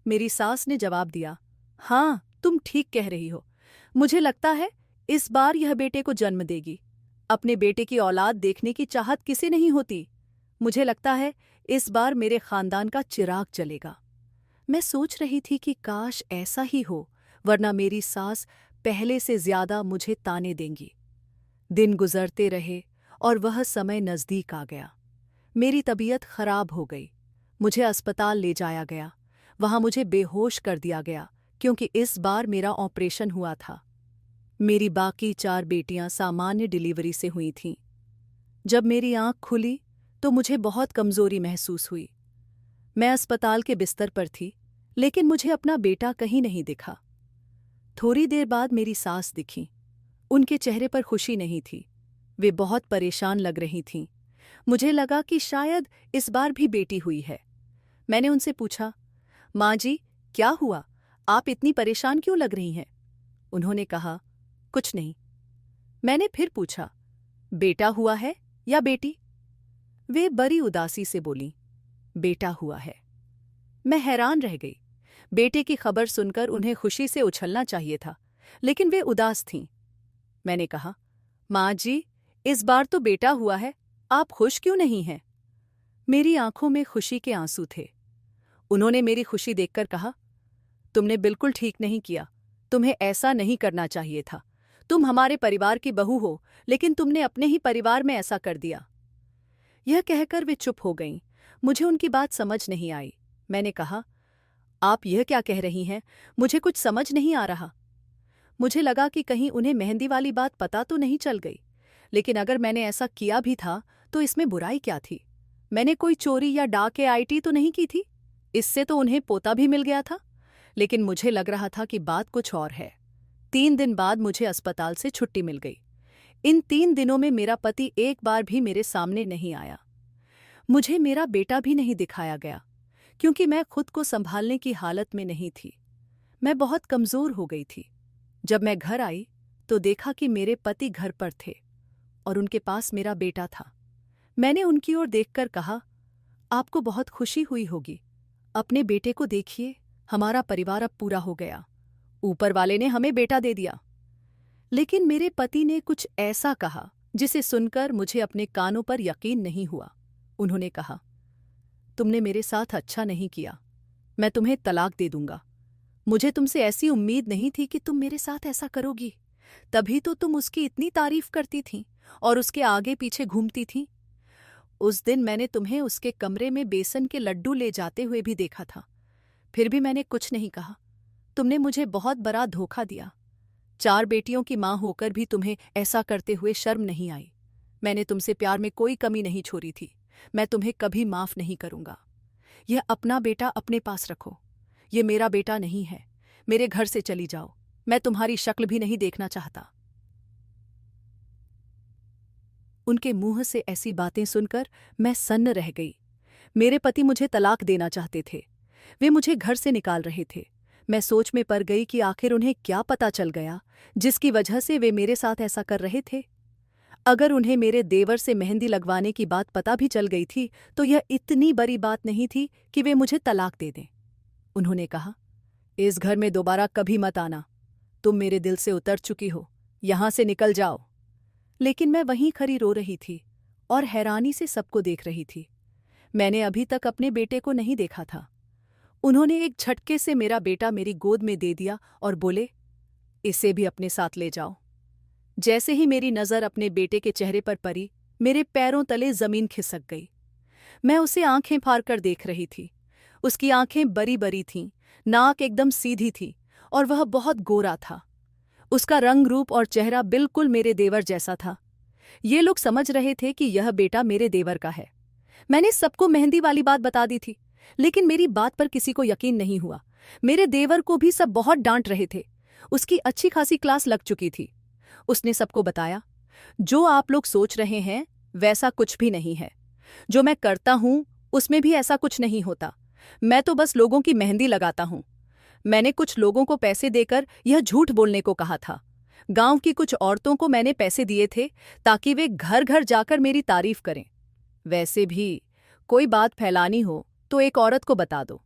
मेरी सास ने जवाब दिया, हाँ, तुम ठीक कह रही हो। मुझे लगता है इस बार यह बेटे को जन्म देगी। अपने बेटे की औलाद देखने की चाहत किसे नहीं होती। मुझे लगता है इस बार मेरे खानदान का चिराग जलेगा। मैं सोच रही थी कि काश ऐसा ही हो, वरना मेरी सास पहले से ज्यादा मुझे ताने देंगी। दिन गुजरते रहे और वह समय नजदीक आ गया। मेरी तबीयत खराब हो गई। मुझे अस्पताल ले जाया गया। वहां मुझे बेहोश कर दिया गया, क्योंकि इस बार मेरा ऑपरेशन हुआ था। मेरी बाकी 4 बेटियां सामान्य डिलीवरी से हुई थीं। जब मेरी आंख खुली तो मुझे बहुत कमजोरी महसूस हुई। मैं अस्पताल के बिस्तर पर थी, लेकिन मुझे अपना बेटा कहीं नहीं दिखा। थोड़ी देर बाद मेरी सास दिखीं। उनके चेहरे पर खुशी नहीं थी। वे बहुत परेशान लग रही थीं। मुझे लगा कि शायद इस बार भी बेटी हुई है। मैंने उनसे पूछा, माँ जी, क्या हुआ? आप इतनी परेशान क्यों लग रही हैं? उन्होंने कहा, कुछ नहीं। मैंने फिर पूछा, बेटा हुआ है या बेटी? वे बड़ी उदासी से बोलीं, बेटा हुआ है। मैं हैरान रह गई। बेटे की खबर सुनकर उन्हें खुशी से उछलना चाहिए था, लेकिन वे उदास थीं। मैंने कहा, माँ जी, इस बार तो बेटा हुआ है, आप खुश क्यों नहीं हैं? मेरी आंखों में खुशी के आंसू थे। उन्होंने मेरी खुशी देखकर कहा, तुमने बिल्कुल ठीक नहीं किया। तुम्हें ऐसा नहीं करना चाहिए था। तुम हमारे परिवार की बहू हो, लेकिन तुमने अपने ही परिवार में ऐसा कर दिया। यह कहकर वे चुप हो गईं। मुझे उनकी बात समझ नहीं आई। मैंने कहा, आप यह क्या कह रही हैं? मुझे कुछ समझ नहीं आ रहा। मुझे लगा कि कहीं उन्हें मेहंदी वाली बात पता तो नहीं चल गई, लेकिन अगर मैंने ऐसा किया भी था तो इसमें बुराई क्या थी? मैंने कोई चोरी या डाकैती तो नहीं की थी। इससे तो उन्हें पोता भी मिल गया था। लेकिन मुझे लग रहा था कि बात कुछ और है। 3 दिन बाद मुझे अस्पताल से छुट्टी मिल गई। इन 3 दिनों में मेरा पति एक बार भी मेरे सामने नहीं आया। मुझे मेरा बेटा भी नहीं दिखाया गया, क्योंकि मैं खुद को संभालने की हालत में नहीं थी। मैं बहुत कमजोर हो गई थी। जब मैं घर आई तो देखा कि मेरे पति घर पर थे और उनके पास मेरा बेटा था। मैंने उनकी ओर देखकर कहा, आपको बहुत खुशी हुई होगी। अपने बेटे को देखिए, हमारा परिवार अब पूरा हो गया। ऊपर वाले ने हमें बेटा दे दिया। लेकिन मेरे पति ने कुछ ऐसा कहा जिसे सुनकर मुझे अपने कानों पर यकीन नहीं हुआ। उन्होंने कहा, तुमने मेरे साथ अच्छा नहीं किया, मैं तुम्हें तलाक दे दूंगा। मुझे तुमसे ऐसी उम्मीद नहीं थी कि तुम मेरे साथ ऐसा करोगी। तभी तो तुम उसकी इतनी तारीफ करती थीं और उसके आगे पीछे घूमती थीं। उस दिन मैंने तुम्हें उसके कमरे में बेसन के लड्डू ले जाते हुए भी देखा था। फिर भी मैंने कुछ नहीं कहा। तुमने मुझे बहुत बड़ा धोखा दिया। 4 बेटियों की मां होकर भी तुम्हें ऐसा करते हुए शर्म नहीं आई। मैंने तुमसे प्यार में कोई कमी नहीं छोड़ी थी। मैं तुम्हें कभी माफ नहीं करूंगा। यह अपना बेटा अपने पास रखो। ये मेरा बेटा नहीं है। मेरे घर से चली जाओ। मैं तुम्हारी शक्ल भी नहीं देखना चाहता। उनके मुंह से ऐसी बातें सुनकर मैं सन्न रह गई। मेरे पति मुझे तलाक देना चाहते थे। वे मुझे घर से निकाल रहे थे। मैं सोच में पड़ गई कि आखिर उन्हें क्या पता चल गया जिसकी वजह से वे मेरे साथ ऐसा कर रहे थे। अगर उन्हें मेरे देवर से मेहंदी लगवाने की बात पता भी चल गई थी तो यह इतनी बड़ी बात नहीं थी कि वे मुझे तलाक दे दें। उन्होंने कहा, इस घर में दोबारा कभी मत आना। तुम मेरे दिल से उतर चुकी हो। यहां से निकल जाओ। लेकिन मैं वहीं खड़ी रो रही थी और हैरानी से सबको देख रही थी। मैंने अभी तक अपने बेटे को नहीं देखा था। उन्होंने एक झटके से मेरा बेटा मेरी गोद में दे दिया और बोले, इसे भी अपने साथ ले जाओ। जैसे ही मेरी नज़र अपने बेटे के चेहरे पर पड़ी, मेरे पैरों तले जमीन खिसक गई। मैं उसे आंखें फाड़ कर देख रही थी। उसकी आंखें बड़ी बड़ी थीं, नाक एकदम सीधी थी और वह बहुत गोरा था। उसका रंग रूप और चेहरा बिल्कुल मेरे देवर जैसा था। ये लोग समझ रहे थे कि यह बेटा मेरे देवर का है। मैंने सबको मेहंदी वाली बात बता दी थी, लेकिन मेरी बात पर किसी को यकीन नहीं हुआ। मेरे देवर को भी सब बहुत डांट रहे थे। उसकी अच्छी खासी क्लास लग चुकी थी। उसने सबको बताया, जो आप लोग सोच रहे हैं वैसा कुछ भी नहीं है। जो मैं करता हूं उसमें भी ऐसा कुछ नहीं होता। मैं तो बस लोगों की मेहंदी लगाता हूं। मैंने कुछ लोगों को पैसे देकर यह झूठ बोलने को कहा था। गांव की कुछ औरतों को मैंने पैसे दिए थे ताकि वे घर घर जाकर मेरी तारीफ करें। वैसे भी कोई बात फैलानी हो तो एक औरत को बता दो,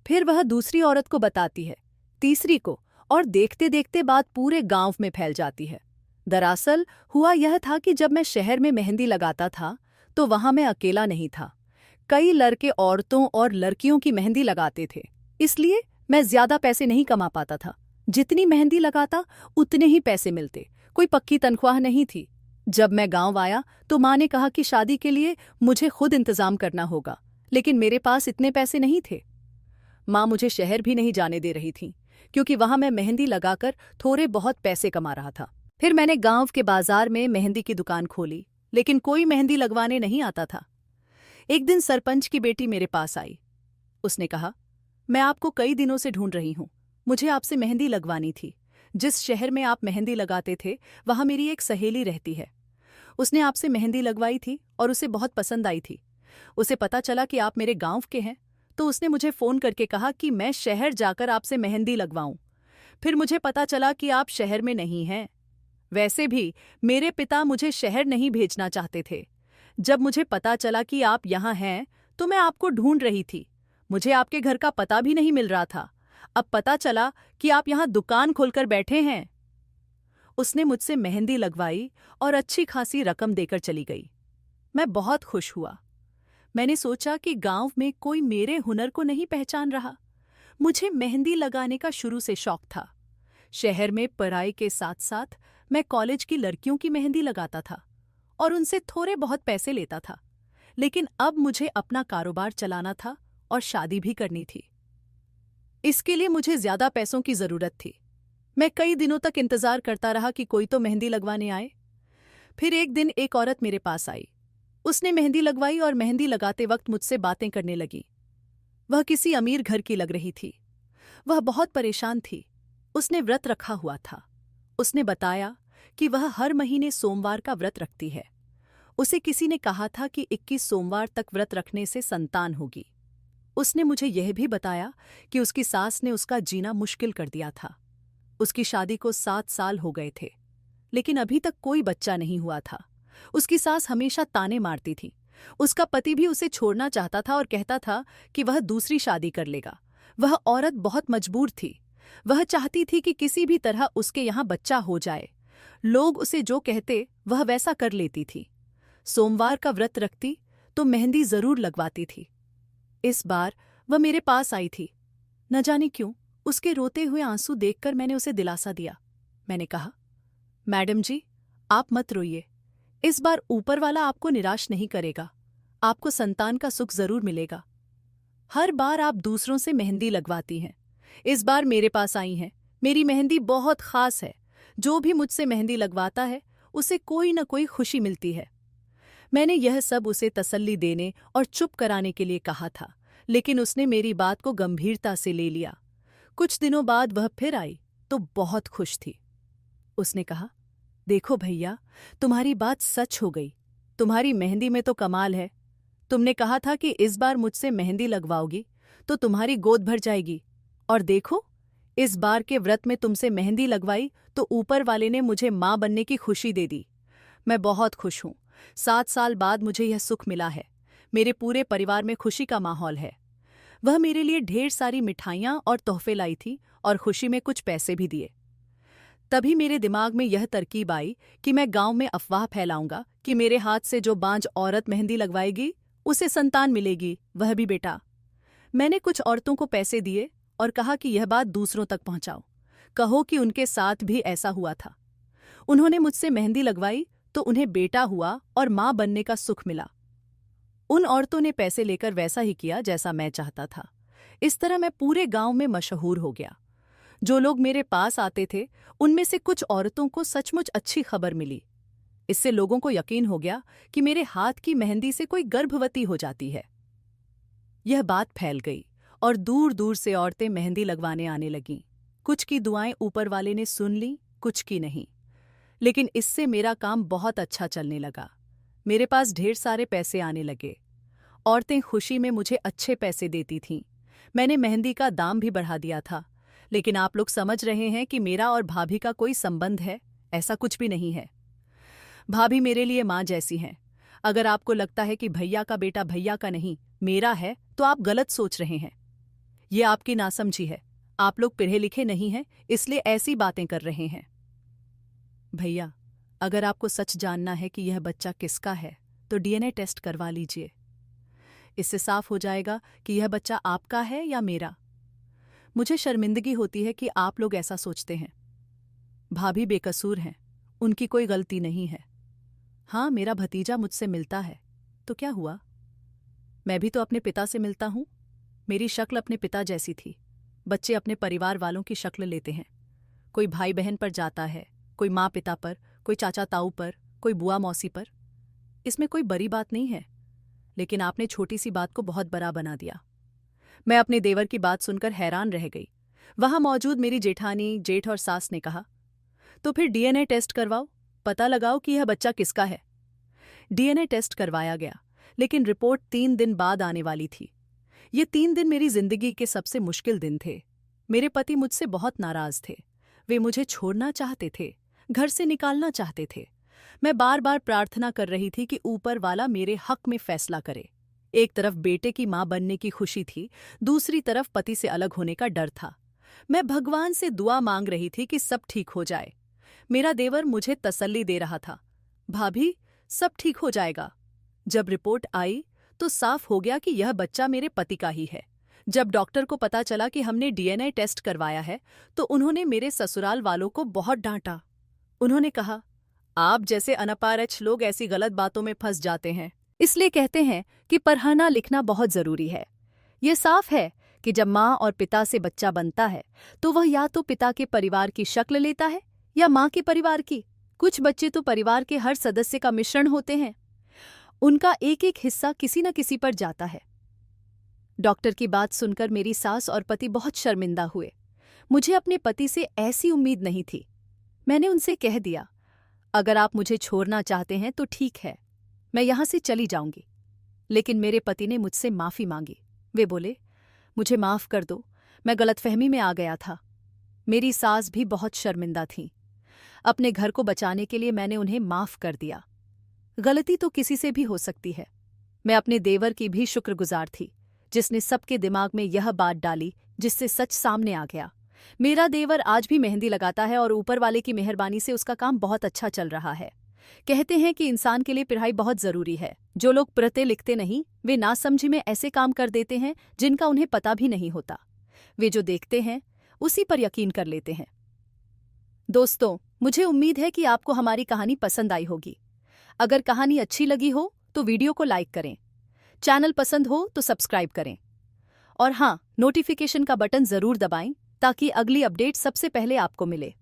फिर वह दूसरी औरत को बताती है, तीसरी को, और देखते देखते बात पूरे गांव में फैल जाती है। दरअसल हुआ यह था कि जब मैं शहर में मेहंदी लगाता था तो वहां मैं अकेला नहीं था। कई लड़के औरतों और लड़कियों की मेहंदी लगाते थे। इसलिए मैं ज्यादा पैसे नहीं कमा पाता था। जितनी मेहंदी लगाता उतने ही पैसे मिलते। कोई पक्की तनख्वाह नहीं थी। जब मैं गांव आया तो माँ ने कहा कि शादी के लिए मुझे खुद इंतजाम करना होगा, लेकिन मेरे पास इतने पैसे नहीं थे। माँ मुझे शहर भी नहीं जाने दे रही थी, क्योंकि वहां मैं मेहंदी लगाकर थोड़े बहुत पैसे कमा रहा था। फिर मैंने गांव के बाजार में मेहंदी की दुकान खोली, लेकिन कोई मेहंदी लगवाने नहीं आता था। एक दिन सरपंच की बेटी मेरे पास आई। उसने कहा, मैं आपको कई दिनों से ढूंढ रही हूं। मुझे आपसे मेहंदी लगवानी थी। जिस शहर में आप मेहंदी लगाते थे वहां मेरी एक सहेली रहती है। उसने आपसे मेहंदी लगवाई थी और उसे बहुत पसंद आई थी। उसे पता चला कि आप मेरे गांव के हैं, तो उसने मुझे फोन करके कहा कि मैं शहर जाकर आपसे मेहंदी लगवाऊं। फिर मुझे पता चला कि आप शहर में नहीं हैं। वैसे भी मेरे पिता मुझे शहर नहीं भेजना चाहते थे। जब मुझे पता चला कि आप यहाँ हैं तो मैं आपको ढूंढ रही थी। मुझे आपके घर का पता भी नहीं मिल रहा था। अब पता चला कि आप यहाँ दुकान खोलकर बैठे हैं। उसने मुझसे मेहंदी लगवाई और अच्छी खासी रकम देकर चली गई। मैं बहुत खुश हुआ। मैंने सोचा कि गांव में कोई मेरे हुनर को नहीं पहचान रहा। मुझे मेहंदी लगाने का शुरू से शौक था। शहर में पढ़ाई के साथ साथ मैं कॉलेज की लड़कियों की मेहंदी लगाता था और उनसे थोड़े बहुत पैसे लेता था। लेकिन अब मुझे अपना कारोबार चलाना था और शादी भी करनी थी। इसके लिए मुझे ज्यादा पैसों की जरूरत थी। मैं कई दिनों तक इंतजार करता रहा कि कोई तो मेहंदी लगवाने आए। फिर एक दिन एक औरत मेरे पास आई। उसने मेहंदी लगवाई और मेहंदी लगाते वक्त मुझसे बातें करने लगी। वह किसी अमीर घर की लग रही थी। वह बहुत परेशान थी। उसने व्रत रखा हुआ था। उसने बताया कि वह हर महीने सोमवार का व्रत रखती है। उसे किसी ने कहा था कि 21 सोमवार तक व्रत रखने से संतान होगी। उसने मुझे यह भी बताया कि उसकी सास ने उसका जीना मुश्किल कर दिया था। उसकी शादी को 7 साल हो गए थे, लेकिन अभी तक कोई बच्चा नहीं हुआ था। उसकी सास हमेशा ताने मारती थी। उसका पति भी उसे छोड़ना चाहता था और कहता था कि वह दूसरी शादी कर लेगा। वह औरत बहुत मजबूर थी। वह चाहती थी कि किसी भी तरह उसके यहाँ बच्चा हो जाए। लोग उसे जो कहते वह वैसा कर लेती थी। सोमवार का व्रत रखती तो मेहंदी जरूर लगवाती थी। इस बार वह मेरे पास आई थी। न जाने क्यों उसके रोते हुए आंसू देखकर मैंने उसे दिलासा दिया। मैंने कहा, मैडम जी, आप मत रोइए। इस बार ऊपर वाला आपको निराश नहीं करेगा। आपको संतान का सुख जरूर मिलेगा। हर बार आप दूसरों से मेहंदी लगवाती हैं, इस बार मेरे पास आई हैं। मेरी मेहंदी बहुत खास है। जो भी मुझसे मेहंदी लगवाता है उसे कोई न कोई खुशी मिलती है। मैंने यह सब उसे तसल्ली देने और चुप कराने के लिए कहा था, लेकिन उसने मेरी बात को गंभीरता से ले लिया। कुछ दिनों बाद वह फिर आई तो बहुत खुश थी। उसने कहा, देखो भैया, तुम्हारी बात सच हो गई। तुम्हारी मेहंदी में तो कमाल है। तुमने कहा था कि इस बार मुझसे मेहंदी लगवाओगी तो तुम्हारी गोद भर जाएगी, और देखो, इस बार के व्रत में तुमसे मेहंदी लगवाई तो ऊपर वाले ने मुझे मां बनने की खुशी दे दी। मैं बहुत खुश हूं। 7 साल बाद मुझे यह सुख मिला है। मेरे पूरे परिवार में खुशी का माहौल है। वह मेरे लिए ढेर सारी मिठाइयां और तोहफे लाई थी और खुशी में कुछ पैसे भी दिए। तभी मेरे दिमाग में यह तरकीब आई कि मैं गांव में अफवाह फैलाऊंगा कि मेरे हाथ से जो बांझ औरत मेहंदी लगवाएगी उसे संतान मिलेगी, वह भी बेटा। मैंने कुछ औरतों को पैसे दिए और कहा कि यह बात दूसरों तक पहुंचाओ। कहो कि उनके साथ भी ऐसा हुआ था। उन्होंने मुझसे मेहंदी लगवाई तो उन्हें बेटा हुआ और मां बनने का सुख मिला। उन औरतों ने पैसे लेकर वैसा ही किया जैसा मैं चाहता था। इस तरह मैं पूरे गांव में मशहूर हो गया। जो लोग मेरे पास आते थे उनमें से कुछ औरतों को सचमुच अच्छी खबर मिली। इससे लोगों को यकीन हो गया कि मेरे हाथ की मेहंदी से कोई गर्भवती हो जाती है। यह बात फैल गई और दूर दूर से औरतें मेहंदी लगवाने आने लगीं। कुछ की दुआएं ऊपर वाले ने सुन लीं, कुछ की नहीं। लेकिन इससे मेरा काम बहुत अच्छा चलने लगा। मेरे पास ढेर सारे पैसे आने लगे। औरतें खुशी में मुझे अच्छे पैसे देती थीं। मैंने मेहंदी का दाम भी बढ़ा दिया था। लेकिन आप लोग समझ रहे हैं कि मेरा और भाभी का कोई संबंध है? ऐसा कुछ भी नहीं है। भाभी मेरे लिए माँ जैसी हैं। अगर आपको लगता है कि भैया का बेटा भैया का नहीं, मेरा है, तो आप गलत सोच रहे हैं। ये आपकी नासमझी है। आप लोग पढ़े लिखे नहीं हैं, इसलिए ऐसी बातें कर रहे हैं। भैया, अगर आपको सच जानना है कि यह बच्चा किसका है तो डीएनए टेस्ट करवा लीजिए। इससे साफ हो जाएगा कि यह बच्चा आपका है या मेरा। मुझे शर्मिंदगी होती है कि आप लोग ऐसा सोचते हैं। भाभी बेकसूर हैं, उनकी कोई गलती नहीं है। हाँ, मेरा भतीजा मुझसे मिलता है तो क्या हुआ? मैं भी तो अपने पिता से मिलता हूं। मेरी शक्ल अपने पिता जैसी थी। बच्चे अपने परिवार वालों की शक्ल लेते हैं। कोई भाई बहन पर जाता है, कोई माँ पिता पर, कोई चाचा ताऊ पर, कोई बुआ मौसी पर। इसमें कोई बड़ी बात नहीं है, लेकिन आपने छोटी सी बात को बहुत बड़ा बना दिया। मैं अपने देवर की बात सुनकर हैरान रह गई। वहां मौजूद मेरी जेठानी, जेठ और सास ने कहा, तो फिर डीएनए टेस्ट करवाओ, पता लगाओ कि यह बच्चा किसका है। डीएनए टेस्ट करवाया गया, लेकिन रिपोर्ट 3 दिन बाद आने वाली थी। ये 3 दिन मेरी जिंदगी के सबसे मुश्किल दिन थे। मेरे पति मुझसे बहुत नाराज थे। वे मुझे छोड़ना चाहते थे, घर से निकालना चाहते थे। मैं बार बार प्रार्थना कर रही थी कि ऊपर वाला मेरे हक में फैसला करे। एक तरफ बेटे की मां बनने की खुशी थी, दूसरी तरफ पति से अलग होने का डर था। मैं भगवान से दुआ मांग रही थी कि सब ठीक हो जाए। मेरा देवर मुझे तसल्ली दे रहा था, भाभी, सब ठीक हो जाएगा। जब रिपोर्ट आई तो साफ हो गया कि यह बच्चा मेरे पति का ही है। जब डॉक्टर को पता चला कि हमने डीएनए टेस्ट करवाया है तो उन्होंने मेरे ससुराल वालों को बहुत डांटा। उन्होंने कहा, आप जैसे अनपढ़ लोग ऐसी गलत बातों में फंस जाते हैं, इसलिए कहते हैं कि पढ़ना लिखना बहुत जरूरी है। ये साफ है कि जब माँ और पिता से बच्चा बनता है तो वह या तो पिता के परिवार की शक्ल लेता है या माँ के परिवार की। कुछ बच्चे तो परिवार के हर सदस्य का मिश्रण होते हैं। उनका एक एक हिस्सा किसी न किसी पर जाता है। डॉक्टर की बात सुनकर मेरी सास और पति बहुत शर्मिंदा हुए। मुझे अपने पति से ऐसी उम्मीद नहीं थी। मैंने उनसे कह दिया, अगर आप मुझे छोड़ना चाहते हैं तो ठीक है, मैं यहां से चली जाऊंगी। लेकिन मेरे पति ने मुझसे माफी मांगी। वे बोले, मुझे माफ कर दो, मैं गलतफहमी में आ गया था। मेरी सास भी बहुत शर्मिंदा थी। अपने घर को बचाने के लिए मैंने उन्हें माफ कर दिया। गलती तो किसी से भी हो सकती है। मैं अपने देवर की भी शुक्रगुजार थी, जिसने सबके दिमाग में यह बात डाली, जिससे सच सामने आ गया। मेरा देवर आज भी मेहंदी लगाता है और ऊपर वाले की मेहरबानी से उसका काम बहुत अच्छा चल रहा है। कहते हैं कि इंसान के लिए पढ़ाई बहुत जरूरी है। जो लोग पढ़ते लिखते नहीं, वे नासमझी में ऐसे काम कर देते हैं जिनका उन्हें पता भी नहीं होता। वे जो देखते हैं उसी पर यकीन कर लेते हैं। दोस्तों, मुझे उम्मीद है कि आपको हमारी कहानी पसंद आई होगी। अगर कहानी अच्छी लगी हो तो वीडियो को लाइक करें, चैनल पसंद हो तो सब्सक्राइब करें और हाँ, नोटिफिकेशन का बटन जरूर दबाएं ताकि अगली अपडेट सबसे पहले आपको मिले।